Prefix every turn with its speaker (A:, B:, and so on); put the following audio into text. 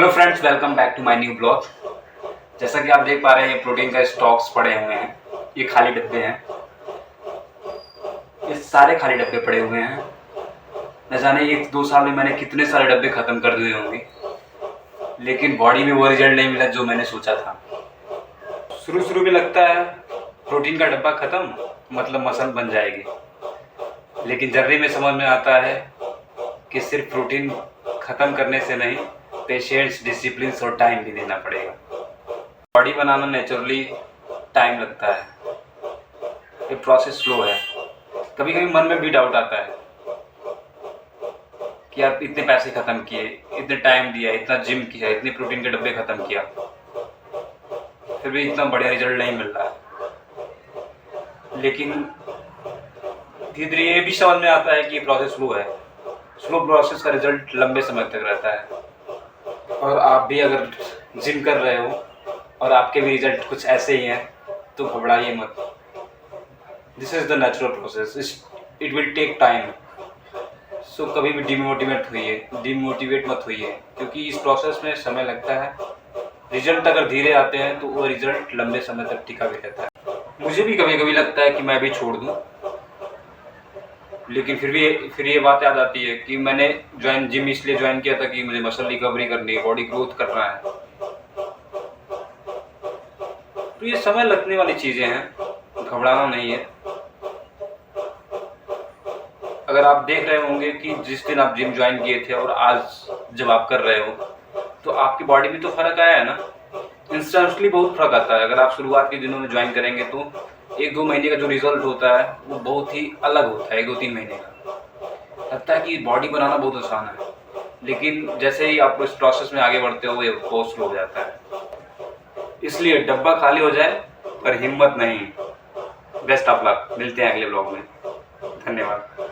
A: Hello friends, welcome back to my new blog. जैसा कि आप देख पा रहे हैं, ये प्रोटीन का स्टॉक्स पड़े हुए हैं। ये खाली डब्बे हैं, ये सारे खाली डब्बे पड़े हुए हैं। न जाने 1-2 साल में मैंने कितने सारे डब्बे ख़त्म कर दिए होंगे, लेकिन बॉडी में वो रिजल्ट नहीं मिला जो मैंने सोचा था। शुरू में लगता है प्रोटीन का डब्बा ख़त्म मतलब मसल बन जाएगी, लेकिन जर्नी में समझ में आता है कि सिर्फ प्रोटीन ख़त्म करने से नहीं, पेशेंस, डिसिप्लिन और टाइम भी देना पड़ेगा। बॉडी बनाना नेचुरली टाइम लगता है, ये प्रोसेस स्लो है। कभी कभी मन में भी डाउट आता है कि आप इतने पैसे ख़त्म किए, इतने टाइम दिया, इतना जिम किया, इतने प्रोटीन के डब्बे ख़त्म किया, फिर भी इतना बढ़िया रिजल्ट नहीं मिल रहा है। लेकिन धीरे धीरे ये भी समझ में आता है कि ये प्रोसेस स्लो है। स्लो प्रोसेस का रिजल्ट लंबे समय तक रहता है। और आप भी अगर जिम कर रहे हो और आपके भी रिजल्ट कुछ ऐसे ही हैं तो घबराइए मत। This is the natural process, it will take time. So कभी भी डिमोटिवेट मत होइए, क्योंकि इस प्रोसेस में समय लगता है। रिजल्ट अगर धीरे आते हैं तो वो रिजल्ट लंबे समय तक टिका भी रहता है। मुझे भी कभी कभी लगता है कि मैं भी छोड़ दूँ, लेकिन फिर ये बात याद आती है कि मैंने जिम इसलिए ज्वाइन किया था कि मुझे मसल रिकवरी करनी है, बॉडी ग्रोथ करना है। तो ये समय लगने वाली चीज़ें हैं, घबराना नहीं है। अगर आप देख रहे होंगे कि जिस दिन आप जिम ज्वाइन किए थे और आज जब आप कर रहे हो, तो आपकी बॉडी में तो फ़र्क आया है ना। इंस्टेंटली बहुत फ़र्क आता है। अगर आप शुरुआत के दिनों में ज्वाइन करेंगे तो 1-2 महीने का जो रिजल्ट होता है वो बहुत ही अलग होता है। 1-2-3 महीने का लगता है कि बॉडी बनाना बहुत आसान है, लेकिन जैसे ही आप इस प्रोसेस में आगे बढ़ते हो, ये बहुत स्लो हो जाता है। इसलिए डब्बा खाली हो जाए पर हिम्मत नहीं। बेस्ट ऑफ लक, मिलते हैं अगले ब्लॉग में। धन्यवाद।